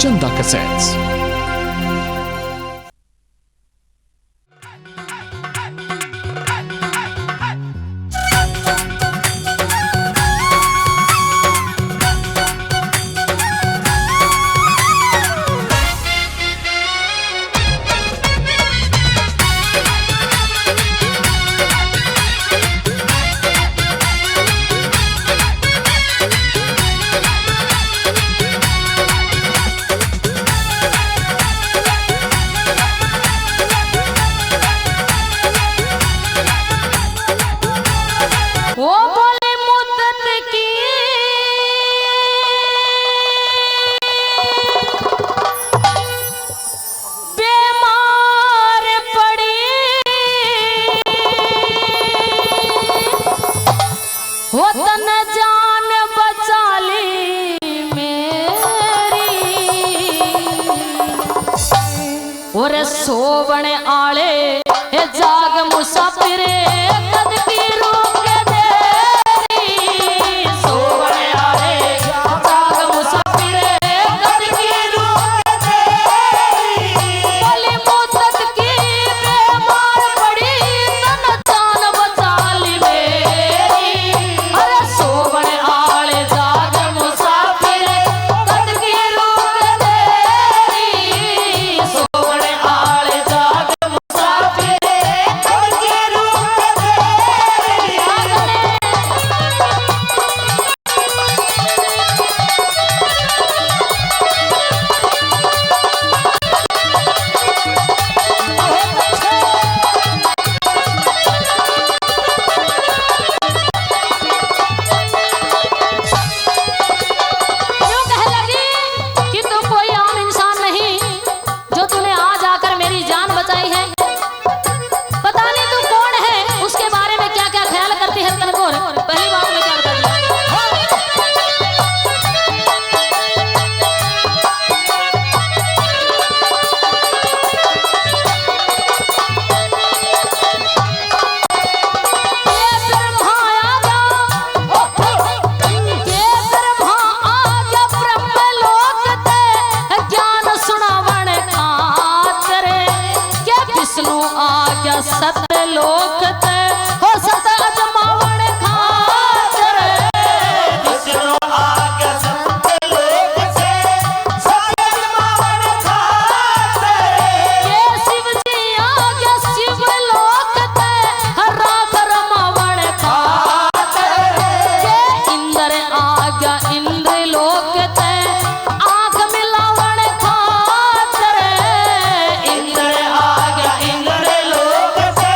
चंदा कैसेट्स। और सोवण आले जाग मुसाफिर कद की रोक देरी सोवण आले जाग मुसाफिर कद की रोक देरी बोली मुद्दत की बीमार पड़ी तन जान बचा ली मेरी अरे सोवण आले जाग मुसाफिर कद की रोक देरी सोवण आले जाग मुसाफिर कद की रोक देरी यूं कह लगी कि तू कोई आम इंसान नहीं जो तूने आज आकर मेरी जान बचाई है। पता नहीं तू कौन है, उसके बारे में क्या क्या ख्याल करती है तनकोर। पहली बात में क्या बता दिया सत्य लोक ते हो सत अजमावण खातर विष्णु आज्ञा सत्य लोक से सत अजमावण खातर ये शिव जी आज्ञा शिव लोक ते हरा करमावण खातर ये इंद्र आज्ञा इंद्र लोक ते आंख मिलावण खातर इंद्र आज्ञा इंद्र लोक से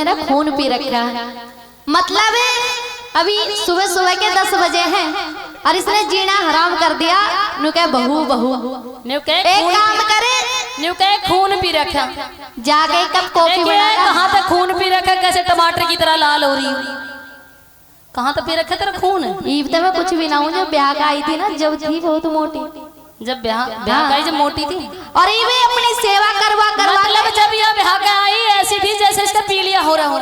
मेरा खून पी रखा है। मतलब अभी सुबह सुबह के 10 बजे हैं और इसने जीना हराम कर दिया। नु कह बहू बहू एक काम करे, न्यू कहे खून पी रखा, जाके कप कॉफी बना। कहाँ तक खून पी रखा, कैसे टमाटर की तरह लाल हो रही, कहाँ तक पी रखा तेरा खून? ईब तो मैं कुछ भी ना हूँ, जब ब्याह का आई थी ना, जब थी बहुत मोटी, जब ब्याह का आई जब मोटी थी, और ये अपनी सेवा करवा करवा मतलब जब यह ब्याह का आई ऐसी थी जैसे इसका पीलिया हो रहा।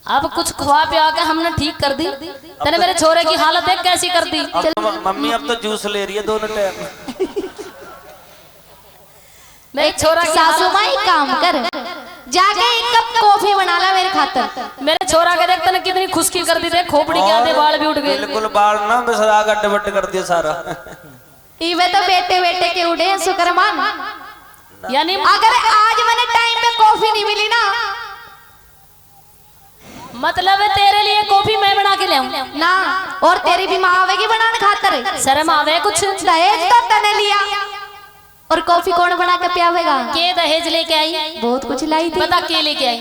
अब कुछ खुआ पिया के हमने ठीक कर दी। तेरे मेरे छोरे की हालत देख कैसी कर दी। मम्मी अब तो जूस ले रही है दोनों टाइम। मेरे छोरा की सासू माँ एक काम कर, जाके एक कप कॉफी बना ला मेरे खातर। मेरे छोरा के देख तने कितनी खुशकी कर दी, देख खोपड़ी के आधे बाल भी उठ गए। बिल्कुल बाल ना सदा गड्ढे बट्टे कर दिया सारा। इवे तो बेटे बेटे के उड़े हैं, शुक्र मान। यानी अगर आज मैंने टाइम पे कॉफी नहीं मिली ना, मतलब है तेरे लिए कॉफी मैं बना के ले आऊं ना, और तेरी भी माँ आवेगी बनाने खातर। शर्म आवे कुछ? दहेज तो तने लिया, और कॉफी कौन बना के पियावेगा? के दहेज लेके आई? बहुत कुछ लाई थी। पता के लेके आई?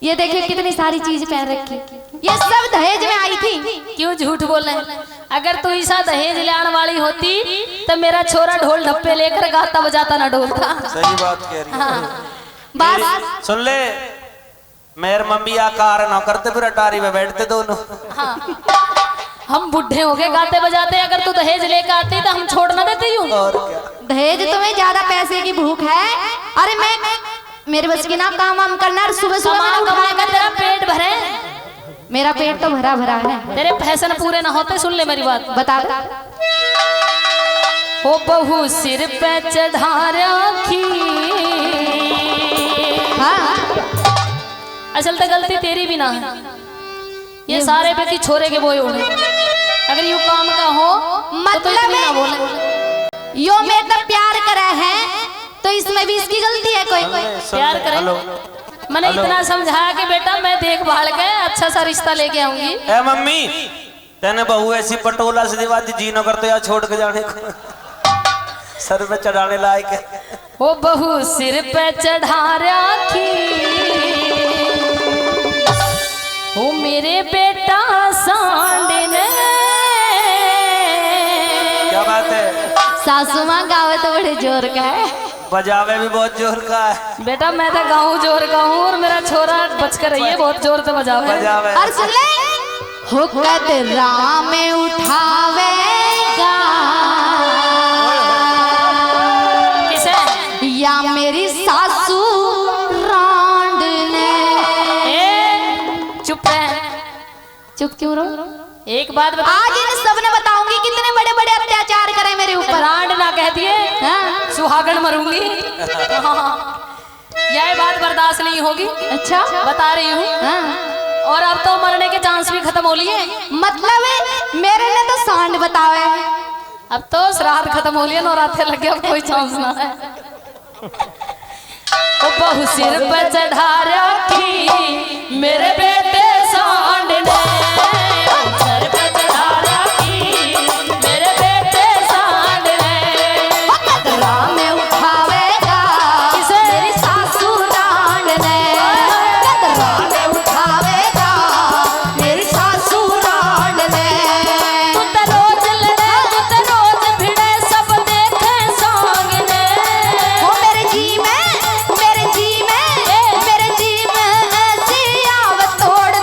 ये देखिए कितनी सारी चीज पहन रखी, ये सब दहेज में आई थी। क्यों झूठ बोल रहे हैं? अगर तू ऐसा दहेज लाने वाली होती तो मेरा छोरा ढोल ढप्पे लेकर गाता बजाता ना ढोलता। सही बात कह रही है। बस सुन ले, मेरे मम्मी आकार ना करते फिर अटारी में बैठते दोनों। हाँ। हम बुढ़े हो गए गाते बजाते, अगर तू दहेज लेकर आती तो हम छोड़ ना देती हूँ। दहेज तुम्हें ज्यादा पैसे की भूख है? अरे मैं मेरे बस की ना काम वाम करना, सुबह सुबह कमा तेरा पेट भरे। मेरा पेट तो भरा भरा है। तेरे फैशन पूरे ना होते, सुन ले मेरी बात। बता। हो बहू सिर पे चढ़ा रखी। हाँ। असल तो गलती तेरी भी ना है, ये सारे पे की छोरे के बोए होने। अगर यू काम का हो मतलब ना बोले यो मैं तो प्यार करे है, तो इसमें भी इसकी गलती है कोई? प्यार करे। मैंने इतना समझाया कि बेटा मैं देखभाल के अच्छा सा रिश्ता लेके आऊंगी। ए मम्मी, तेने बहू ऐसी पटोला से दीवा दी जी न करते या छोड़ के जाने को सर पे चढ़ाने लायक है। वो बहू सिर पे चढ़ा रखी, वो मेरे बेटा सांड ने। क्या बात है? सासू माँ गावे तो बड़े जोर का है, बजावे भी बहुत जोर का है। बेटा मैं तो गाऊं जोर का हूँ, और मेरा छोरा बच कर रही है, बहुत जोर से बजावे। और सुन ले, हुक्कत राम में उठावेगा किसे? या मेरी सासू रांड ने। चुप रह। चुप क्यों रहो? एक बात बता, आज इन सब ने बताऊंगी कितने बड़े बड़े अत्याचार करे मेरे ऊपर। रांड ना कहती है, हाँ? सुहागन मरूंगी। यह बात बर्दाश्त नहीं होगी। अच्छा बता रही हूँ। हाँ। और अब तो मरने के चांस भी खत्म हो लिए। मतलब मेरे ने तो सांड बतावे, अब तो श्राद्ध खत्म हो लिए, नौराते लगे, अब कोई चांस ना है। ओ बहू सिर पर चढ़ा रखी, मेरे बेटे सांड ने। सिर पे चढ़ा रखी, मेरे बेटे सांड ने। हुक्कत राम में उठावेगा किसे? मेरी सासू रांड ने। हुक्कत राम में उठावेगा मेरी सासू रांड ने। तू तो रोज लड़े, तू तो रोज भिड़े, सब देखे सांग ने। वो मेरे जी में ऐसी आवत तोड़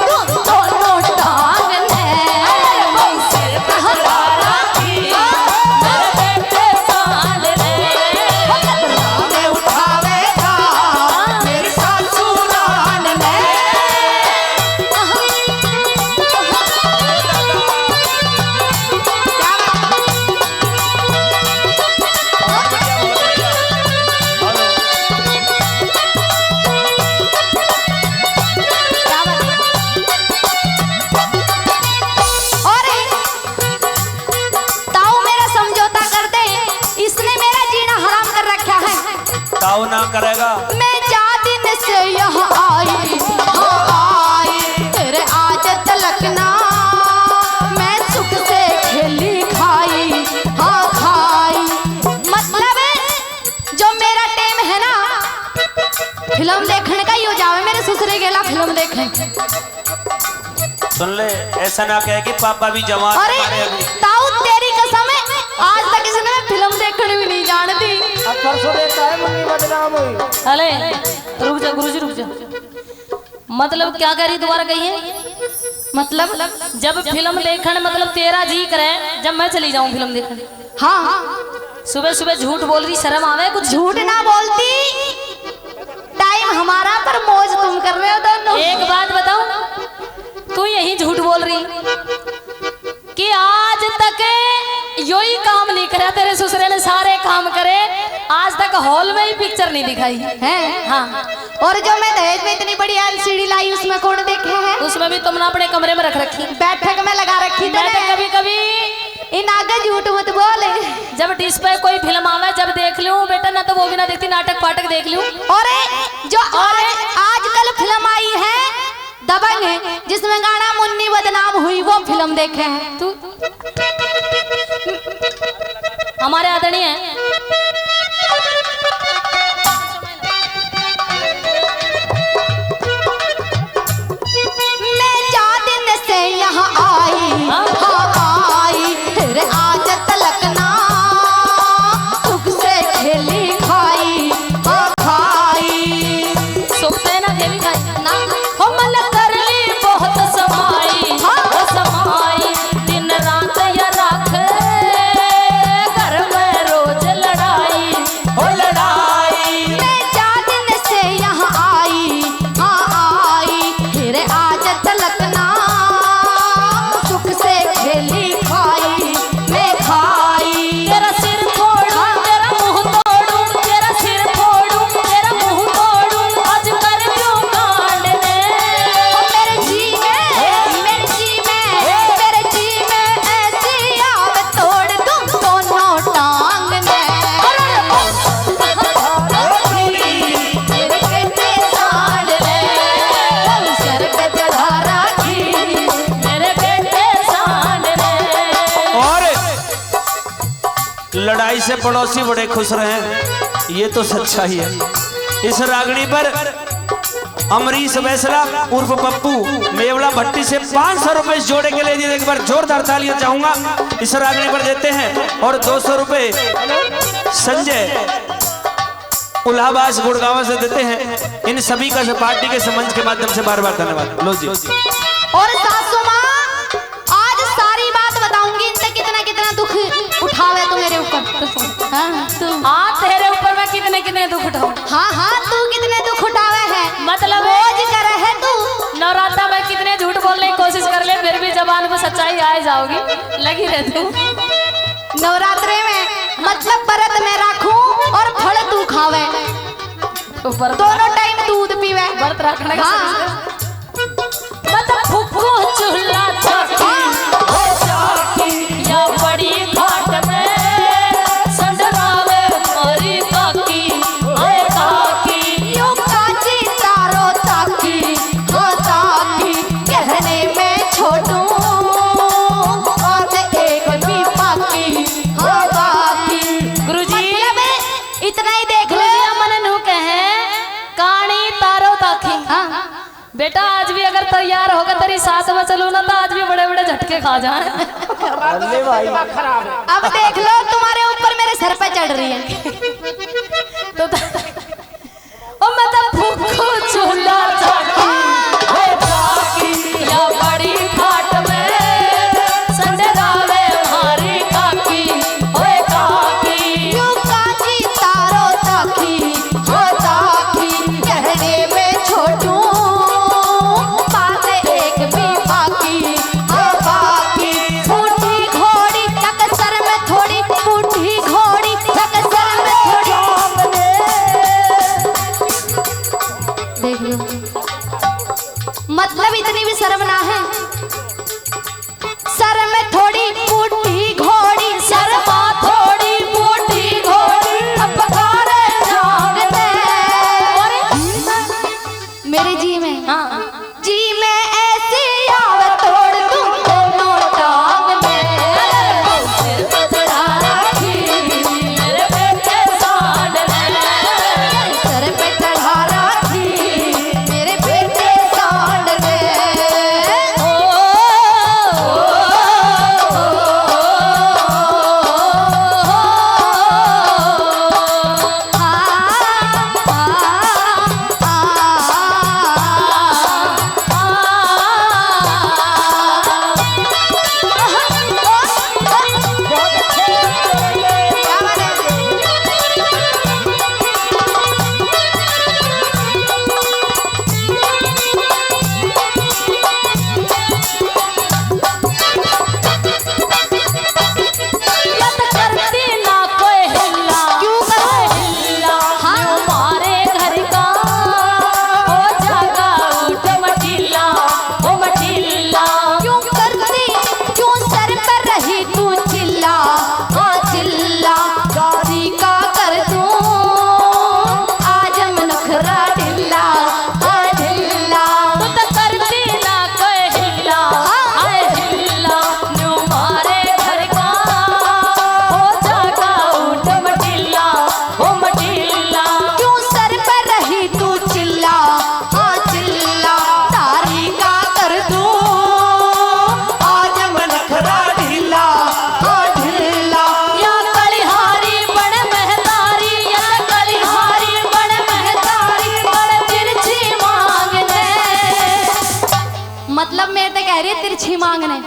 ससुरे गेला फिल्म देखे। सुन ले, ऐसा ना कहे कि पापा भी जवान अरे ताऊ तेरी कसम है, आज तक इसने फिल्म देखने भी नहीं जानती। अब परसों देखता है मम्मी बदनाम हुई। अरे रुक जा गुरुजी रुक जा। मतलब क्या कह रही, दोबारा कहिए। मतलब जब फिल्म देखने मतलब तेरा जी करे जब मैं चली जाऊं फिल्म देखने। हाँ सुबह सुबह झूठ बोल रही, शर्म आवे कुछ। झूठ ना बोलती, टाइम हमारा पर मौज तुम कर रहे हो दोनों। एक बात बताऊं, तू यही झूठ बोल रही कि आज तक यही काम नहीं करे तेरे ससुरे ने, सारे काम करे, आज तक हॉल में ही पिक्चर नहीं दिखाई है। हाँ, और जो मैं दहेज में इतनी बड़ी एलसीडी लाई उसमें कौन देखे है? उसमें भी तुमने अपने कमरे में रख रखी, बैठक में लगा रखी। मैं तो कभी कभी इन आगे झूठ मत बोले। जब डिश पे कोई फिल्म आवे जब देख लूं बेटा, ना तो वो भी ना देखती, नाटक पाटक देख लूं। और जो आजकल फिल्म आई है दबंग है, जिसमें गाना मुन्नी बदनाम हुई, वो फिल्म देखे हैं तू? हमारे आदरणीय है मैं 4 दिन से यहाँ आई, आई फिर आज तलक ना सुख से खेली खाई, खाई सुख से ना खेली खाई ना। हम कर ली बहुत समाई, समाई दिन रात या राखे घर में रोज लड़ाई, हो लड़ाई। मैं 4 दिन से यहाँ आई, आई फिर आज तलक ना सुख से खेली खाई, मैं खाई। तेरा सिर फोड़ूं, तेरा मुंह तोड़ूं, तेरा सिर फोड़ूं, तेरा मुंह तोड़ूं, आज कर क्यों कांड ने। मेरे जी में ऐसी आग तोड़ दूं दोनों टांग में। तेरे कहते सांड ले, सर पे चढ़ा राखी। मेरे बेटे सांड ने। और लड़ाई से पड़ोसी बड़े खुश रहे, ये तो सच्चाई है। इस रागनी पर अमरीश वैसला उर्फ पप्पू मेवला भट्टी से 500 रुपए इस जोड़े के लिए एक बार जोरदार तालियां चाहूंगा इस रागनी पर देते हैं। और 200 रुपए संजय उल्हाबास गुड़गांव से देते हैं। इन सभी का पार्टी के समझ के माध्यम से बार बार धन्यवाद। लो जी। और सासू माँ, आज सारी बात बताऊंगी, इनसे कितना कितना दुख उठावे तू मेरे ऊपर। हाँ तू, हाँ तेरे ऊपर मैं कितने कितने दुख उठाऊं। हाँ तू कितने दुख उठावे है, मतलब रोज करे है तू। नवरात्रा में कितने झूठ बोलने की कोशिश कर ले, फिर भी जबान पर सच्चाई आ जाओगी, लगी रह तू। नवरात्रे में मतलब व्रत में रखूं और फल तू खावे, दोनों टाइम दूध पीवे। व्रत रखने का हाँ। मतलब फुफू चूल्हा चाकी या बड़ी घाट में संडरावे हमारी काकी, आए काकी। यूं काजी तारो ताकी, हो ताकी कहने में छोटू और एक भी बाकी, हो बाकी। गुरुजी मतलब इतना ही देख लो। मन नु कहे कानी तारो ताकी। हाँ। बेटा आज भी अगर तैयार होकर तेरी साथ में चलूं ना तो आज भी बड़े बड़े झटके खा जाए। अल्ले भाई खराब है। अब देख लो तुम्हारे ऊपर मेरे सर पे चढ़ रही है। तो ओ मतलब फुफू चूल्हा चाकी या बड़ी घाट में संडरावे हमारी काकी, ओए काकी। यूं काजी तारो ताकी, हो ताकी कहने में छोटू बात एक भी बाकी, हो बाकी। बूढ़ी घोड़ी टक्कर में थोड़ी, बूढ़ी घोड़ी टक्कर में थोड़ी, तिरछी मांगने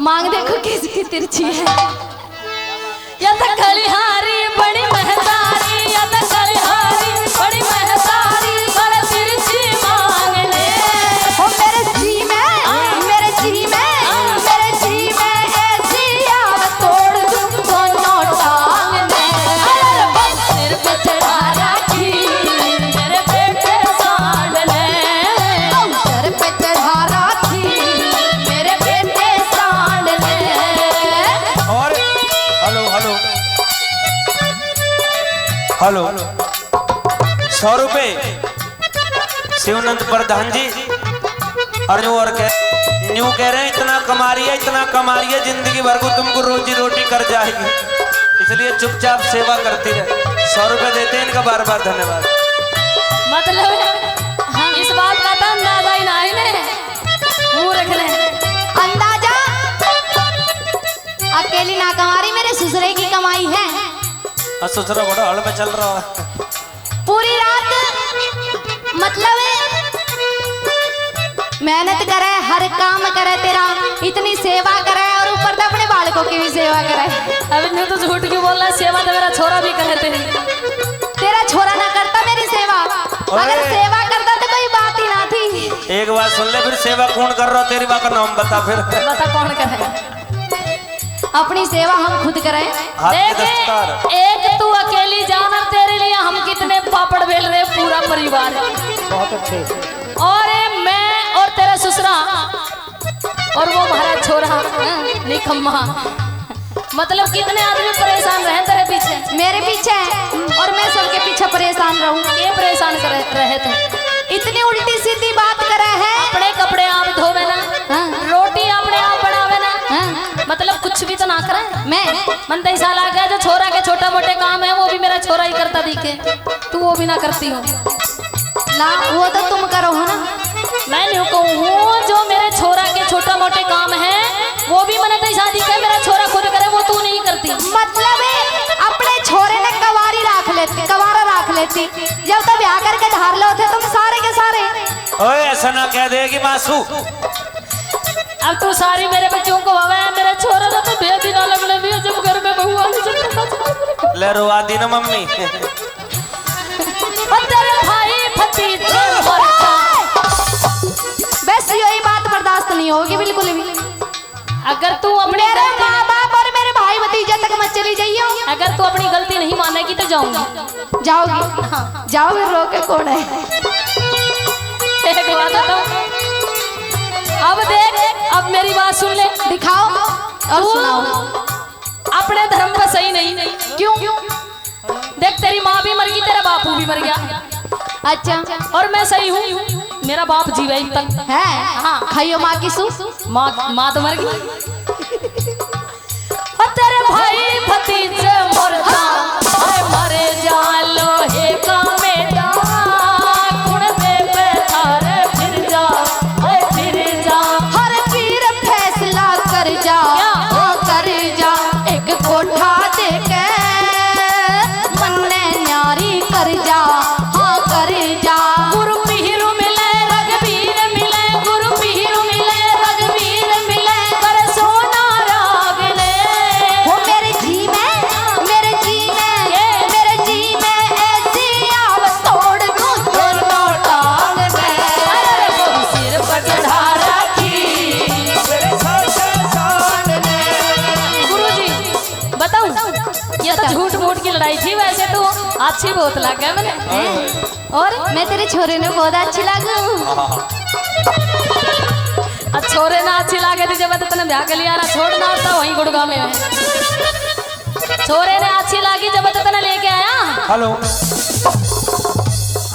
मांग देखो किसकी तिरछी है। या तो खलिहारी बड़ी महतारी, या तो खलिहारी बड़ी महतारी, बड़ा तिरछी मांगने। ओ मेरे जी में मेरे जी में मेरे जी में ऐसी आग तोड़ दूं दोनों टांगने। अरे बस सिर पे चढ़ा राखी मेरे बेटे सांडले। सर पे चढ़ा राखी मेरे बेटे सांड ले। और हेलो हेलो हेलो 100 रुपए शिवनंद प्रधान जी और न्यू और न्यू कह रहे हैं इतना कमा रही है जिंदगी भर को तुमको रोजी रोटी कर जाएगी, इसलिए चुपचाप सेवा करती रहे। 100 रुपए देते हैं इनका बार बार धन्यवाद। मतलब इस बात का तो अंदाजा ही नहीं ने मुंह रखने। अंदाजा अकेली ना कमारी मेरे ससुरे की कमाई है। और ससुरा बड़ा हड़ में चल रहा है। पूरी रात मतलब मेहनत करे, हर काम करे, तेरा इतनी सेवा करे और ऊपर से अपने बालकों की भी सेवा करे। अभी नहीं तो झूठ क्यों बोल रहा है? सेवा तो मेरा छोरा भी करे तेरी। तेरा छोरा ना करता मेरी सेवा, अगर सेवा करता तो कोई बात ही ना थी। एक बात सुन ले, फिर सेवा कौन कर रहा तेरी बात का नाम बता फिर। बता कौन करे? अपनी सेवा हम खुद करें। हाथ के देखे दस्तकार। एक तू अकेली जाना, तेरे लिए हम कितने पापड़ बेल रहे पूरा परिवार। बहुत अच्छे। और मैं और तेरा ससुरा और वो महाराज छोरा निकम्मा, मतलब कितने आदमी परेशान रहे तेरे पीछे, मेरे पीछे और मैं सबके पीछे परेशान रहूं। ये परेशान रहे थे। इतनी उल्टी सीधी बात करे है। अपने कपड़े आप धोवे ना, रोटी अपने आप बनावे ना, मतलब कुछ भी तो ना करे। मैं मन तो ऐसा लगा जो छोरा के छोटा मोटे काम है वो भी मेरा छोरा ही करता दिखे, तू वो भी ना करती हो। ला वो तो तुम करो हो ना। मैं नहीं कहूँ जो मेरे छोरा के छोटा मोटे काम है वो भी मैंने तो शादी के मेरा छोरा खुद करे, वो तू नहीं करती। मतलब अपने छोरे ने कवारी रख लेती, कवारा रख लेती। जब तक ब्याह करके धार लो थे तुम सारे के सारे। ओए ऐसा ना कह देगी मासू। अब तू सारी मेरे बच्चों को हवा है, मेरा छोरा तो बेदी ना लगने भी जब घर में बहू आई जब ले रोवा दी ना मम्मी। तेरे भाई भतीजे मरता। बस यही बात बर्दाश्त नहीं होगी बिल्कुल भी। अगर तू अपने मेरे माँ बाप और मेरे भाई भतीजे तक मत चली जाइयो। अगर तू अपनी गलती नहीं मानेगी तो जाऊंगी। जाओगी? जाओ फिर रोके कौन है। एक बात बताऊं, अब देख, अब मेरी बात सुन ले। दिखाओ और तू सुनाओ। अपने धर्म पर सही नहीं। क्यों? देख तेरी माँ भी मर गई, तेरा बापू भी मर गया, अच्छा और मैं सही हूँ, मेरा बाप जीवे तक है। हाँ। खाइयो माँ की सू। माँ तो मर गई। और तेरे भाई भतीजे मरता, हाय मरे जा लोहे का मेरा कुण दे पे थारे फिर जा, हाय फिर जा। हर पीर फैसला कर जा, क्या? हाँ कर जा। एक कोठा दे के मन ने न्यारी कर जा, हाँ कर जा। गुरु पीरू मिले रघुवीर मिले, गुरु पीरू मिले रघुवीर मिले, कर सोना राग ले। वो मेरे जी में मेरे जी में मेरे जी में ऐसी आव तोड़ दूं दोनों टांग में। अरे वो सिर पर चढ़ा राखी। गुरुजी बताऊं, ये तो झूठ मूठ की लड़ाई थी, वैसे तो अच्छी बहुत लगा मैंने। और मैं तेरे छोरे ने बहुत अच्छी लगू। छोरे ना अच्छी लागे थी जब तने ब्याह के लिया ना, छोड़ना था वहीं गुड़गांव में। छोरे ने अच्छी लागी जब तने लेके आया। Hello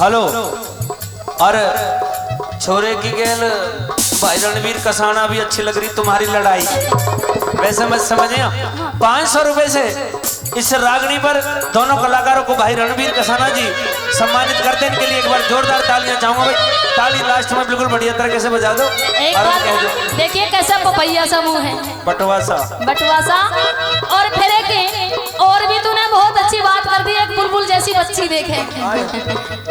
hello. और छोरे की गेल भाई रणवीर कसाना भी अच्छी लग रही तुम्हारी लड़ाई। वैसे मत समझिए 500 रुपए से इस रागनी पर दोनों कलाकारों को भाई रणवीर कसाना जी सम्मानित करते हैं। इनके लिए एक बार जोरदार तालियां चाहूंगा भाई। ताली लास्ट में बिल्कुल बढ़िया तरीके से बजा दो। एक और बात कह दो देखिए कैसा पपैया सा मुंह है, बटवा सा बटवा सा। और फिर एक और भी तूने बहुत अच्छी बात कर दी, एक बुलबुल जैसी बच्ची देखे।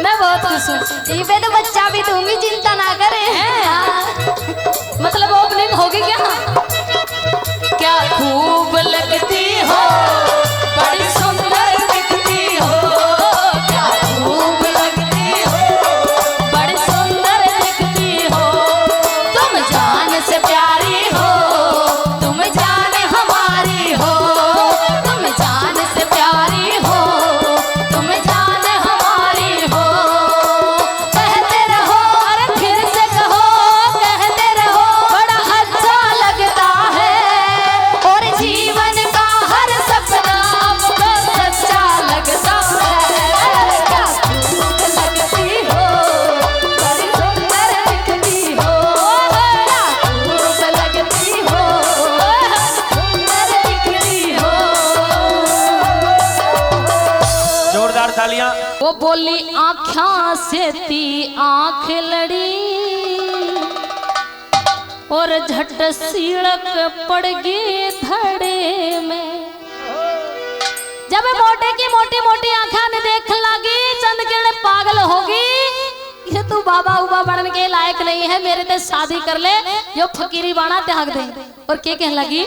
मैं बहुत खुश हूँ। इबे तो बच्चा भी दूंगी, चिंता ना करे। मतलब ओपनिंग होगी क्या? क्या खूब लगती हो, बड़ी सुंदर दिखती हो, क्या खूब लगती हो, बड़ी सुंदर दिखती हो, तुम जान से प्यारी हो, तुम जान हमारी हो, तुम जान से प्यारी हो, तुम जान हमारी हो। कहते रहो और फिर से कहो, कहते रहो, बड़ा अच्छा लगता है और जीवन का हर सपना आपको सच्चा लगता है। क्या खूब लगती हो, बड़ी सुंदर दिखती हो, क्या खूब लगती हो, सुंदर दिखती हो। जोरदार तालियां। वो बोली आँखों से ती आँख लड़ी और झट सीड़क पड़ गई धड़े में। जब मोटे की मोटी मोटी आँखा ने देख लगी, चंद किरण पागल होगी, ये तू बाबा उबा बनने के लायक नहीं है, मेरे ते शादी कर ले, यो फकीरी बाना त्याग दे। और क्या कहने लगी?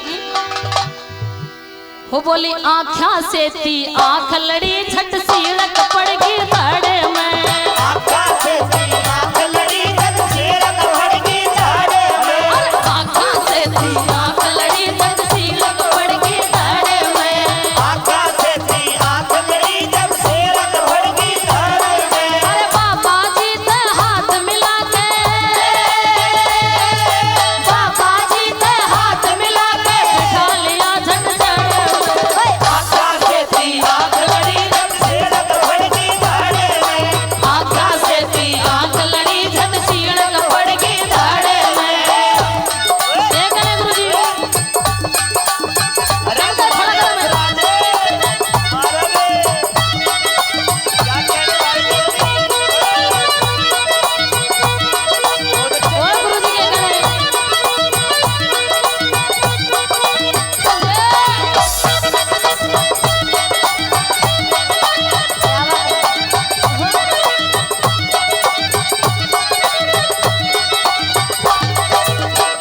वो बोली आँखों से ती आँख लड़ी, झट सीड़क पड़ गई धड़े में। आँखों से ती आँख लड़ी, झट सीड़क पड़ गई धड़े में। और आँखों से ती आँख लड़ी, झट सीड़क पड़ गई धड़े में। आँखों से ती आँख लड़ी, झट सीड़क पड़ गई धड़े में। अरे बाबा जी ते हाथ मिला के, बाबा जी ते हाथ मिला के बिठा लिया झट जड़े में। आँखों से ती आँख लड़ी, झट सीड़क पड़ गई धड़े में। आँखों से ती आँख लड़ी, झट सीड़क पड़ गई धड़े में। देख ले गुरुजी, अरे खड़ा कर मैं। मारो रे, क्या कहने वाली है? और गुरुजी क्या कह रहे हैं?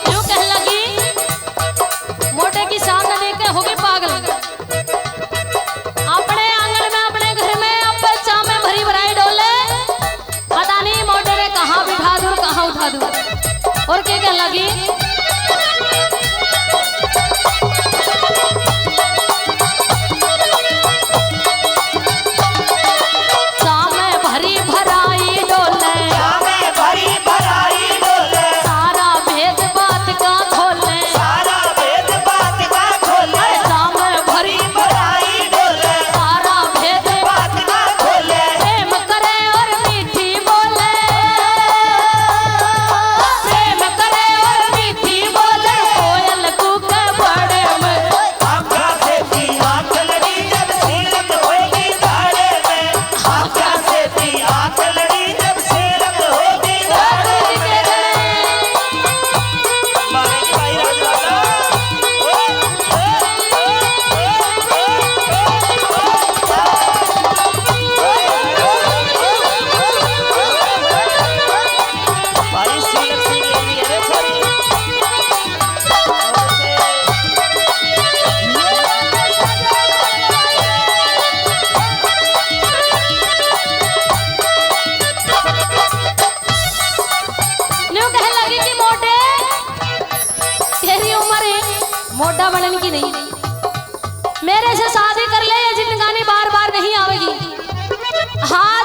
क्यों कह लगी? मोटे की सामने देख के होगी पागल। अपने आंगन में, अपने घर में, अपने चा में भरी भराई डोले, पता नहीं मोटे ने कहाँ बिठा दूं, कहाँ उठा दूं। और क्या कह लगी? चा में भरी भराई डोले, हमें भरी भराई डोले, सारा भेद बात का खोले। सारा भेद बात का खोले। चा में भरी भराई डोले, सारा भेद बात का खोले। प्रेम करे और मीठी बोले, प्रेम करे और मीठी बोले, कोयल कूके बड़े में। आँखों से ती आँख लड़ी, जब सीड़क होगी धड़े में। आँखों से ती आँख लड़ी, जब सीड़क होगी धड़े में। मारे भाई राजा, भाई सीड़क सी लेनी है रे छोरी। न्यू कह लगी कि मोटे, तेरी उम्र है मोटा बनने की नहीं, मेरे से शादी कर ले, ये जिंदगानी बार बार नहीं आवेगी। हाँ